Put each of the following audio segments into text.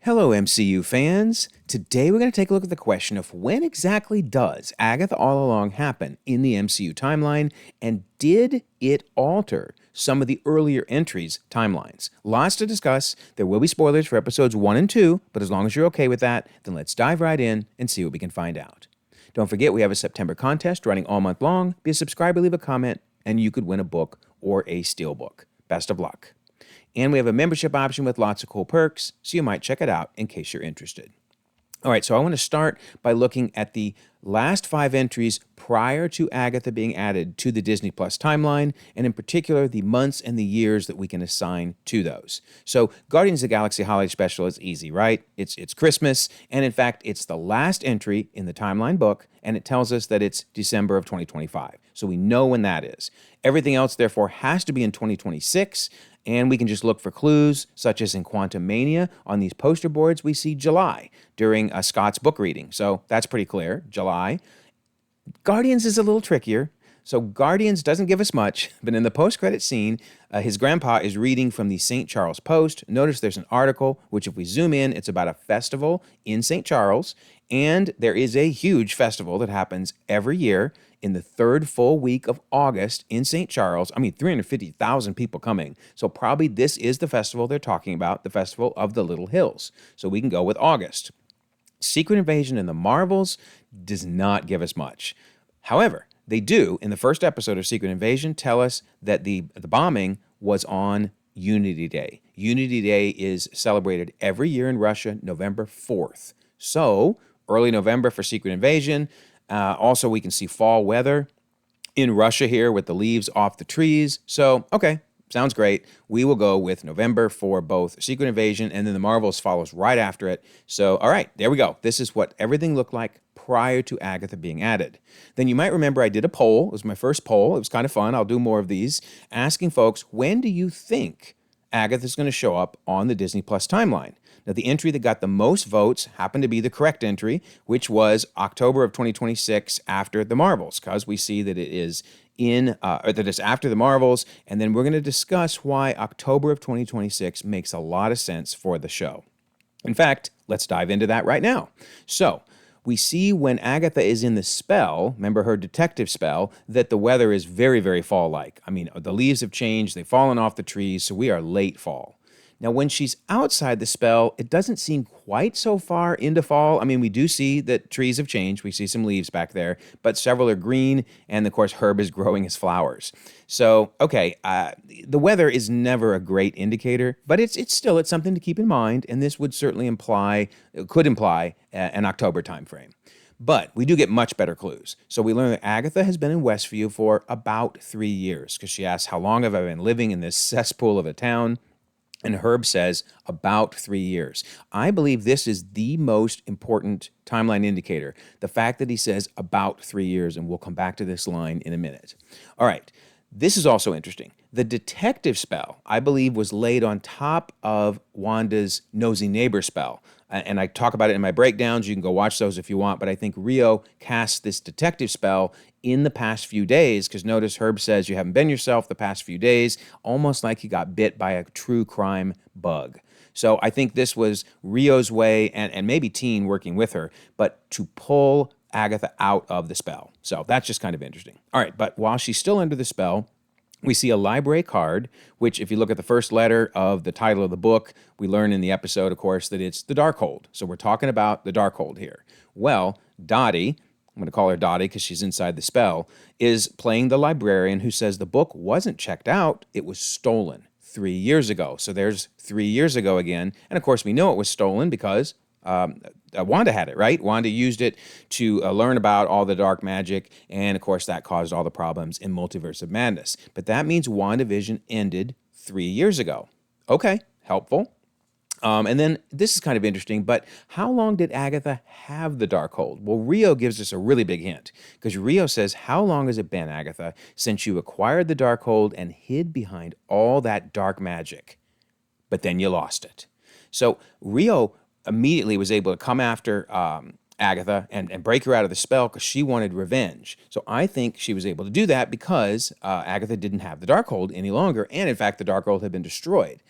Hello, MCU fans. Today we're going to take a look at the question of when exactly does Agatha All Along happen in the MCU timeline, and did it alter some of the earlier entries' timelines? Lots to discuss. There will be spoilers for episodes 1 and 2, but as long as you're okay with that, then let's dive right in and see what we can find out. Don't forget, we have a September contest running all month long. Be a subscriber, leave a comment, and you could win a book or a steelbook. Best of luck. And we have a membership option with lots of cool perks, so you might check it out in case you're interested. All right, so I want to start by looking at the last 5 entries prior to Agatha being added to the Disney Plus timeline, and in particular, the months and the years that we can assign to those. So Guardians of the Galaxy Holiday Special is easy, right? It's Christmas, and in fact, it's the last entry in the timeline book, and it tells us that it's December of 2025. So we know when that is. Everything else, therefore, has to be in 2026, and we can just look for clues, such as in Quantum Mania. On these poster boards, we see July during Scott's book reading. So that's pretty clear, July. Guardians is a little trickier. So Guardians doesn't give us much, but in the post-credit scene, his grandpa is reading from the St. Charles Post. Notice there's an article, which if we zoom in, it's about a festival in St. Charles, and there is a huge festival that happens every year in the third full week of August in St. Charles. 350,000 people coming. So probably this is the festival they're talking about, the Festival of the Little Hills. So we can go with August. Secret Invasion and the Marvels does not give us much. However, they do, in the first episode of Secret Invasion, tell us that the bombing was on Unity Day. Unity Day is celebrated every year in Russia, November 4th. So, early November for Secret Invasion. Also, we can see fall weather in Russia here with the leaves off the trees. So, okay, sounds great. We will go with November for both Secret Invasion, and then the Marvels follows right after it. So, all right, there we go. This is what everything looked like prior to Agatha being added. Then you might remember I did a poll. It was my first poll. It was kind of fun. I'll do more of these, asking folks, when do you think Agatha's going to show up on the Disney Plus timeline? Now, the entry that got the most votes happened to be the correct entry, which was October of 2026 after the Marvels, because we see that it is that it's after the Marvels, and then we're going to discuss why October of 2026 makes a lot of sense for the show. In fact, let's dive into that right now. So, we see when Agatha is in the spell, remember her detective spell, that the weather is very, very fall-like. The leaves have changed, they've fallen off the trees, so we are late fall. Now, when she's outside the spell, it doesn't seem quite so far into fall. We do see that trees have changed. We see some leaves back there, but several are green, and of course, Herb is growing his flowers. So, okay, the weather is never a great indicator, but it's something to keep in mind, and this would certainly could imply an October timeframe. But we do get much better clues. So we learn that Agatha has been in Westview for about 3 years, because she asks, how long have I been living in this cesspool of a town? And Herb says about 3 years. I believe this is the most important timeline indicator, the fact that he says about 3 years, and we'll come back to this line in a minute. All right, this is also interesting. The detective spell, I believe, was laid on top of Wanda's nosy neighbor spell. And I talk about it in my breakdowns. You can go watch those if you want. But I think Rio cast this detective spell in the past few days, because notice Herb says you haven't been yourself the past few days, almost like he got bit by a true crime bug. So I think this was Rio's way, and maybe Teen working with her, but to pull Agatha out of the spell. So that's just kind of interesting. All right, but while she's still under the spell, we see a library card, which if you look at the first letter of the title of the book, we learn in the episode, of course, that it's the Darkhold. So we're talking about the Darkhold here. Well, Dottie, I'm going to call her Dottie because she's inside the spell, is playing the librarian who says the book wasn't checked out, it was stolen 3 years ago. So there's 3 years ago again. And of course, we know it was stolen because Wanda had it, right? Wanda used it to learn about all the dark magic, and of course that caused all the problems in Multiverse of Madness. But that means WandaVision ended 3 years ago. Okay, helpful. And then this is kind of interesting, but how long did Agatha have the Darkhold? Well, Rio gives us a really big hint, because Rio says, how long has it been, Agatha, since you acquired the Darkhold and hid behind all that dark magic, but then you lost it? So Rio immediately was able to come after Agatha and break her out of the spell because she wanted revenge. So I think she was able to do that because Agatha didn't have the Darkhold any longer, and in fact, the Darkhold had been destroyed.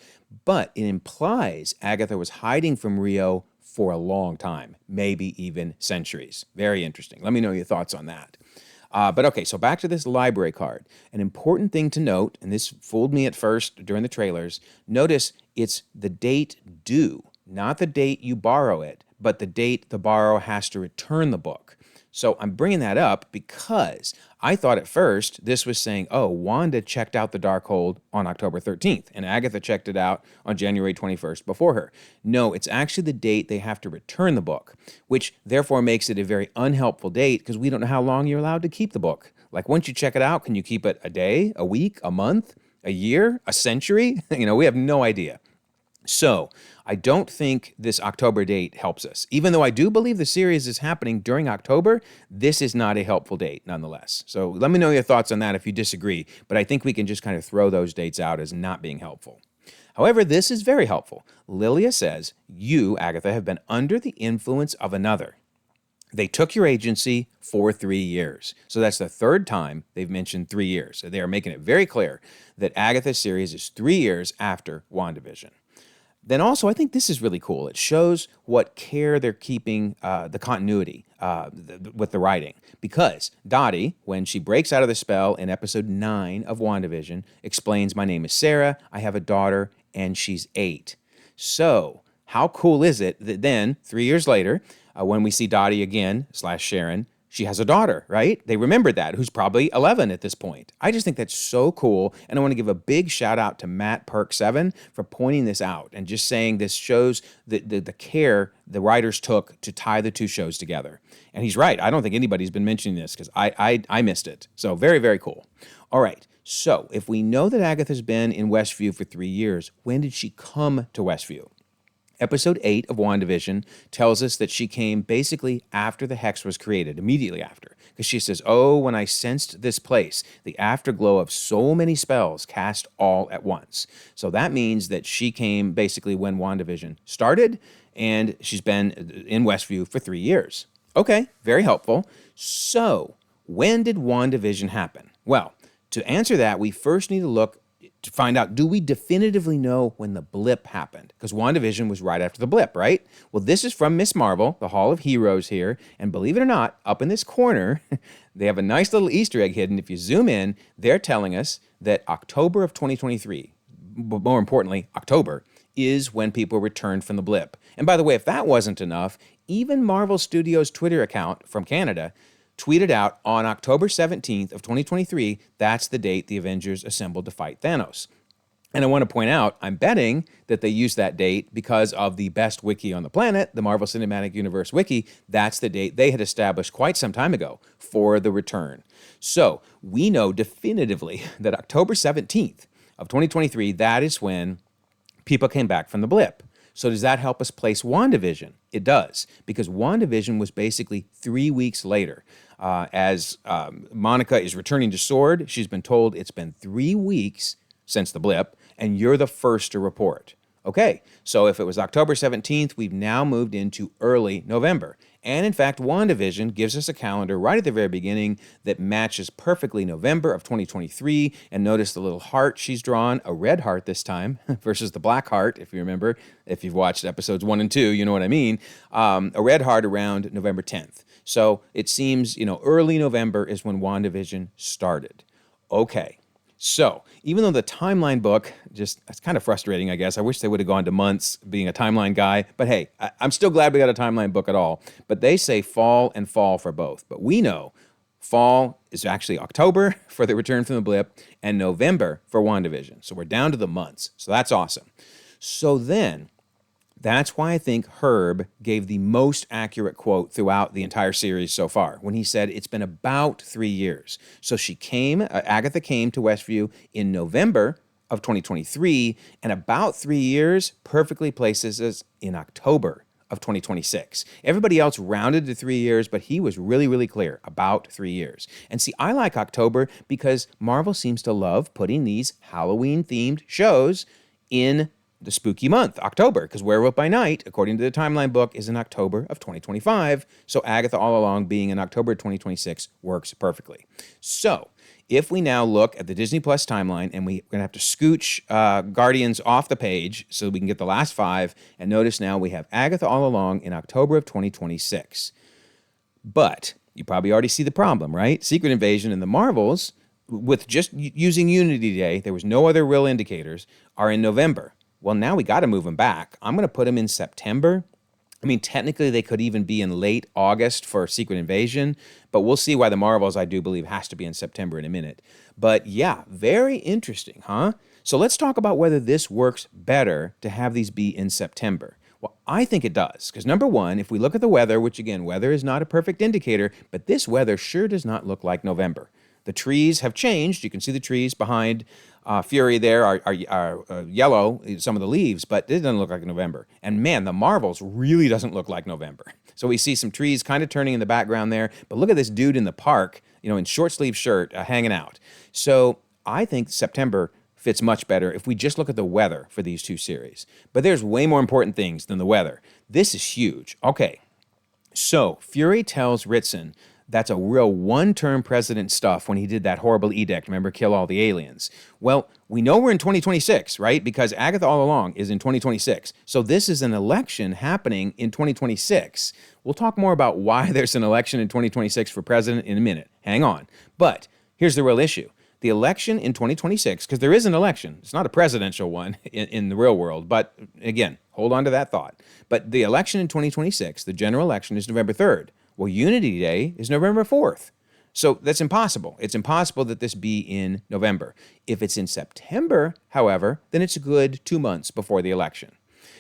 But it implies Agatha was hiding from Rio for a long time, maybe even centuries. Very interesting. Let me know your thoughts on that. But okay, so back to this library card. An important thing to note, and this fooled me at first during the trailers, notice it's the date due, not the date you borrow it, but the date the borrower has to return the book. So I'm bringing that up because I thought at first this was saying, oh, Wanda checked out the Darkhold on October 13th, and Agatha checked it out on January 21st before her. No, it's actually the date they have to return the book, which therefore makes it a very unhelpful date because we don't know how long you're allowed to keep the book. Like once you check it out, can you keep it a day, a week, a month, a year, a century? We have no idea. So I don't think this October date helps us. Even though I do believe the series is happening during October, this is not a helpful date nonetheless. So let me know your thoughts on that if you disagree, but I think we can just kind of throw those dates out as not being helpful. However, this is very helpful. Lilia says, you, Agatha, have been under the influence of another. They took your agency for 3 years. So that's the third time they've mentioned 3 years. So they are making it very clear that Agatha's series is 3 years after WandaVision. Then also, I think this is really cool. It shows what care they're keeping the continuity with the writing. Because Dottie, when she breaks out of the spell in episode 9 of WandaVision, explains, my name is Sarah, I have a daughter, and she's 8. So how cool is it that then, 3 years later, when we see Dottie again, / Sharon, she has a daughter, right? They remembered that, who's probably 11 at this point. I just think that's so cool, and I want to give a big shout out to Matt Perk7 for pointing this out and just saying this shows the care the writers took to tie the two shows together. And he's right. I don't think anybody's been mentioning this because I missed it. So very, very cool. All right. So if we know that Agatha's been in Westview for 3 years, when did she come to Westview? Episode 8 of WandaVision tells us that she came basically after the Hex was created, immediately after. Because she says, oh, when I sensed this place, the afterglow of so many spells cast all at once. So that means that she came basically when WandaVision started, and she's been in Westview for 3 years. Okay, very helpful. So when did WandaVision happen? Well, to answer that, we first need to look to find out, do we definitively know when the blip happened? Because WandaVision was right after the blip, right? Well, this is from Miss Marvel, the Hall of Heroes here. And believe it or not, up in this corner, they have a nice little Easter egg hidden. If you zoom in, they're telling us that October of 2023, but more importantly, October, is when people returned from the blip. And by the way, if that wasn't enough, even Marvel Studios' Twitter account from Canada tweeted out on October 17th of 2023, that's the date the Avengers assembled to fight Thanos. And I want to point out, I'm betting that they used that date because of the best wiki on the planet, the Marvel Cinematic Universe wiki. That's the date they had established quite some time ago for the return. So we know definitively that October 17th of 2023, that is when people came back from the blip. So does that help us place WandaVision? It does, because WandaVision was basically 3 weeks later. As Monica is returning to S.W.O.R.D., she's been told it's been 3 weeks since the blip, and you're the first to report. Okay, so if it was October 17th, we've now moved into early November. And in fact, WandaVision gives us a calendar right at the very beginning that matches perfectly November of 2023. And notice the little heart she's drawn, a red heart this time versus the black heart, if you remember. If you've watched episodes 1 and 2, you know what I mean. A red heart around November 10th. So it seems, early November is when WandaVision started. Okay. So, even though the timeline book, it's kind of frustrating, I guess. I wish they would have gone to months being a timeline guy. But hey, I'm still glad we got a timeline book at all. But they say fall and fall for both. But we know fall is actually October for the return from the blip and November for WandaVision. So we're down to the months. So that's awesome. So then, that's why I think Herb gave the most accurate quote throughout the entire series so far, when he said it's been about 3 years. So Agatha came to Westview in November of 2023, and about 3 years perfectly places us in October of 2026. Everybody else rounded to 3 years, but he was really, really clear, about 3 years. And see, I like October because Marvel seems to love putting these Halloween-themed shows in the spooky month, October, because Werewolf by Night, according to the timeline book, is in October of 2025. So Agatha All Along being in October 2026 works perfectly. So if we now look at the Disney Plus timeline, and we're going to have to scooch Guardians off the page so we can get the last 5, and notice now we have Agatha All Along in October of 2026. But you probably already see the problem, right? Secret Invasion and the Marvels, with just using Unity Day, there was no other real indicators, are in November. Well, now we got to move them back. I'm going to put them in September. I mean, technically, they could even be in late August for Secret Invasion, but we'll see why the Marvels, I do believe, has to be in September in a minute. But yeah, very interesting, huh? So let's talk about whether this works better to have these be in September. Well, I think it does, because number one, if we look at the weather, which again, weather is not a perfect indicator, but this weather sure does not look like November. The trees have changed. You can see the trees behind Fury there are yellow, some of the leaves, but it doesn't look like November. And man, the Marvels really doesn't look like November. So we see some trees kind of turning in the background there, but look at this dude in the park, in short sleeve shirt, hanging out. So I think September fits much better if we just look at the weather for these two series. But there's way more important things than the weather. This is huge. Okay, so Fury tells Ritson that's a real one-term president stuff when he did that horrible edict, remember, kill all the aliens. Well, we know we're in 2026, right? Because Agatha All Along is in 2026. So this is an election happening in 2026. We'll talk more about why there's an election in 2026 for president in a minute. Hang on. But here's the real issue. The election in 2026, because there is an election. It's not a presidential one in the real world. But again, hold on to that thought. But the election in 2026, the general election, is November 3rd. Well, Unity Day is November 4th. So that's impossible. It's impossible that this be in November. If it's in September, however, then it's a good 2 months before the election.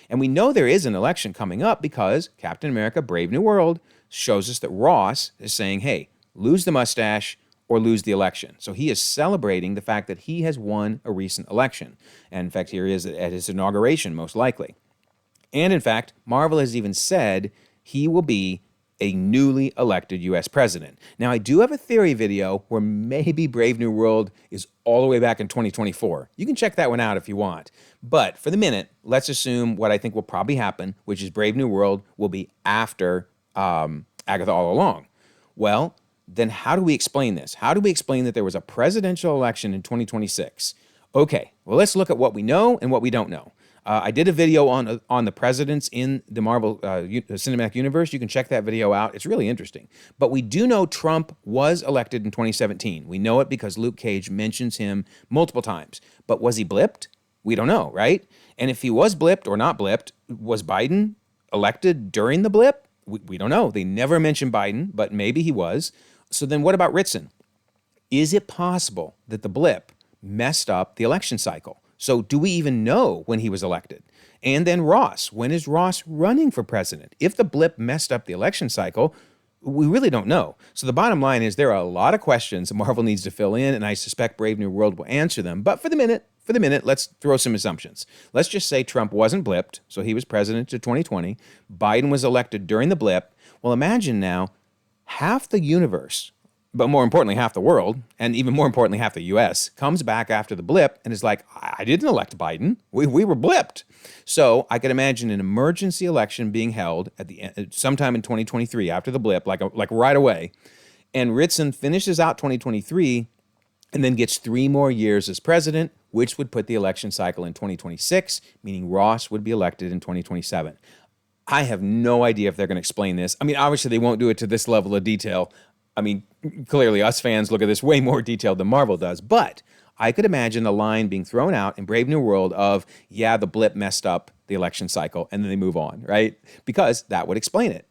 And we know there is an election coming up because Captain America Brave New World shows us that Ross is saying, hey, lose the mustache or lose the election. So he is celebrating the fact that he has won a recent election. And in fact, here he is at his inauguration, most likely. And in fact, Marvel has even said he will be a newly elected U.S. president. Now, I do have a theory video where maybe Brave New World is all the way back in 2024. You can check that one out if you want. But for the minute, let's assume what I think will probably happen, which is Brave New World will be after Agatha All Along. Well, then how do we explain this? How do we explain that there was a presidential election in 2026? Okay, well, let's look at what we know and what we don't know. I did a video on the presidents in the Marvel Cinematic Universe. You can check that video out. It's really interesting. But we do know Trump was elected in 2017. We know it because Luke Cage mentions him multiple times. But was he blipped? We don't know, right? And if he was blipped or not blipped, was Biden elected during the blip? We don't know. They never mention Biden, but maybe he was. So then what about Ritson? Is it possible that the blip messed up the election cycle? So do we even know when he was elected? And then Ross, when is Ross running for president? If the blip messed up the election cycle, we really don't know. So the bottom line is there are a lot of questions Marvel needs to fill in, and I suspect Brave New World will answer them. But for the minute, let's throw some assumptions. Let's just say Trump wasn't blipped, so he was president to 2020. Biden was elected during the blip. Well, imagine now half the universe, but more importantly, half the world, and even more importantly, half the U.S., comes back after the blip and is like, I didn't elect Biden. We were blipped. So I could imagine an emergency election being held at the end, sometime in 2023 after the blip, like right away. And Ritson finishes out 2023 and then gets 3 more years as president, which would put the election cycle in 2026, meaning Ross would be elected in 2027. I have no idea if they're going to explain this. I mean, obviously they won't do it to this level of detail. I mean, clearly us fans look at this way more detailed than Marvel does, but I could imagine a line being thrown out in Brave New World of, yeah, the blip messed up the election cycle, and then they move on, right? Because that would explain it.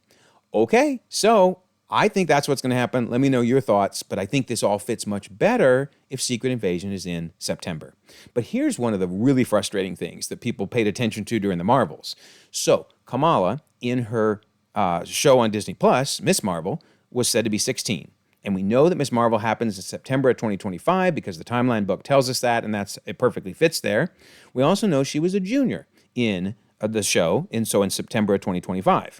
Okay, so I think that's what's going to happen. Let me know your thoughts, but I think this all fits much better if Secret Invasion is in September. But here's one of the really frustrating things that people paid attention to during the Marvels. So Kamala, in her show on Disney Plus, Miss Marvel, was said to be 16. And we know that Miss Marvel happens in September of 2025 because the timeline book tells us that, and it perfectly fits there. We also know she was a junior in the show, and so in September of 2025.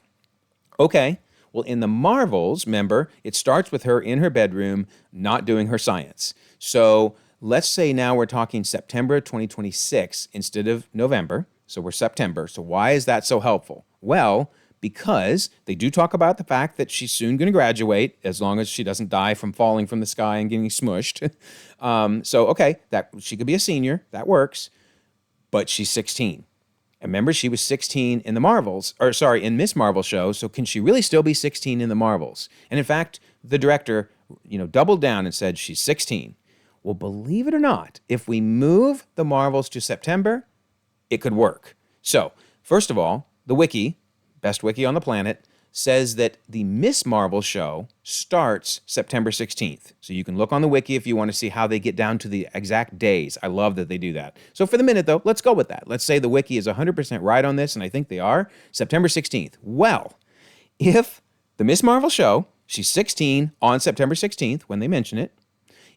Okay, well, in the Marvels, remember, it starts with her in her bedroom not doing her science. So let's say now we're talking September 2026 instead of November. So we're September. So why is that so helpful? Well, because they do talk about the fact that she's soon going to graduate, as long as she doesn't die from falling from the sky and getting smushed. Okay, that she could be a senior. That works. But she's 16. And remember, she was 16 in in Miss Marvel show, so can she really still be 16 in the Marvels? And in fact, the director, doubled down and said she's 16. Well, believe it or not, if we move the Marvels to September, it could work. So, first of all, the wiki, best wiki on the planet, says that the Miss Marvel show starts September 16th. So you can look on the wiki if you want to see how they get down to the exact days. I love that they do that. So for the minute, though, let's go with that. Let's say the wiki is 100% right on this, and I think they are. September 16th. Well, if the Miss Marvel show, she's 16 on September 16th when they mention it.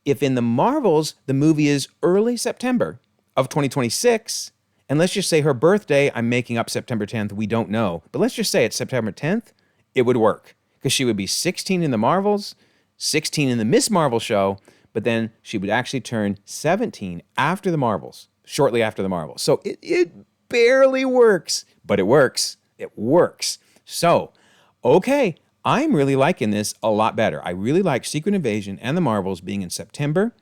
If in the Marvels, the movie is early September of 2026, and let's just say her birthday, I'm making up September 10th, we don't know, but let's just say it's September 10th, it would work because she would be 16 in the Marvels, 16 in the Miss Marvel show, but then she would actually turn 17 after the Marvels, shortly after the Marvels. So it barely works, but it works. It works. So, okay, I'm really liking this a lot better. I really like Secret Invasion and the Marvels being in September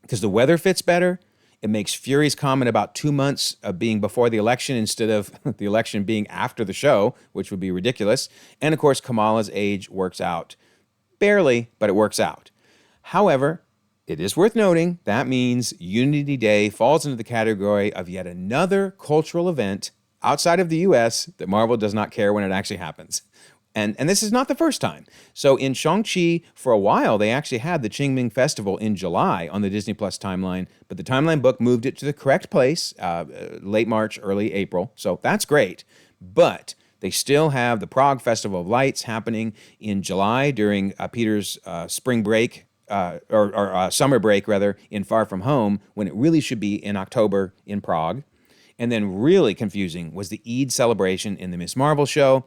because the weather fits better. It makes Fury's comment about 2 months being before the election instead of the election being after the show, which would be ridiculous. And of course, Kamala's age works out. Barely, but it works out. However, it is worth noting that means Unity Day falls into the category of yet another cultural event outside of the US that Marvel does not care when it actually happens. And this is not the first time. So in Shang-Chi, for a while, they actually had the Qingming Festival in July on the Disney Plus timeline, but the timeline book moved it to the correct place, late March, early April. So that's great. But they still have the Prague Festival of Lights happening in July during Peter's spring break, or summer break, rather, in Far From Home, when it really should be in October in Prague. And then really confusing was the Eid celebration in the Miss Marvel show.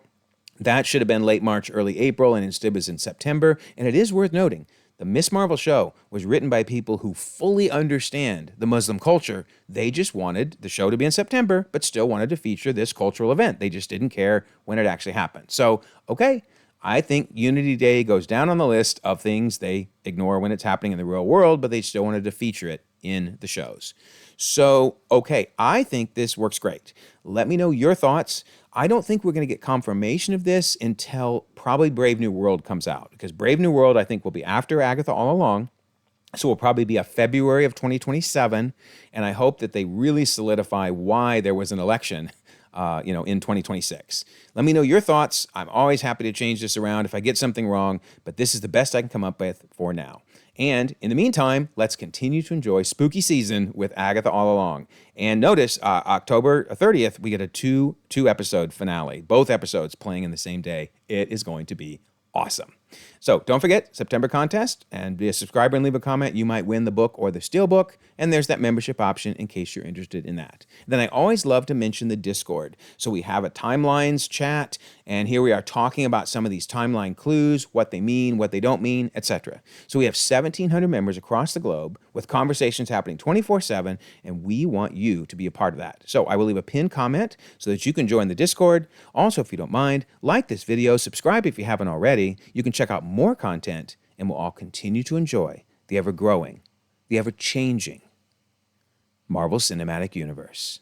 That should have been late March, early April, and instead was in September. And it is worth noting, the Miss Marvel show was written by people who fully understand the Muslim culture. They just wanted the show to be in September, but still wanted to feature this cultural event. They just didn't care when it actually happened. So, okay, I think Unity Day goes down on the list of things they ignore when it's happening in the real world, but they still wanted to feature it in the shows. So, okay, I think this works great. Let me know your thoughts. I don't think we're going to get confirmation of this until probably Brave New World comes out, because Brave New World, I think, will be after Agatha All Along. So it will probably be a February of 2027, and I hope that they really solidify why there was an election in 2026. Let me know your thoughts. I'm always happy to change this around if I get something wrong, but this is the best I can come up with for now. And in the meantime, let's continue to enjoy spooky season with Agatha All Along. And notice, October 30th, we get a two episode finale. Both episodes playing in the same day. It is going to be awesome. So don't forget, September contest, and be a subscriber and leave a comment. You might win the book or the steelbook, and there's that membership option in case you're interested in that. Then I always love to mention the Discord. So we have a timelines chat, and here we are talking about some of these timeline clues, what they mean, what they don't mean, etc. So we have 1,700 members across the globe with conversations happening 24/7, and we want you to be a part of that. So I will leave a pinned comment so that you can join the Discord. Also, if you don't mind, like this video, subscribe if you haven't already. You can check out more content, and we'll all continue to enjoy the ever-growing, the ever-changing Marvel Cinematic Universe.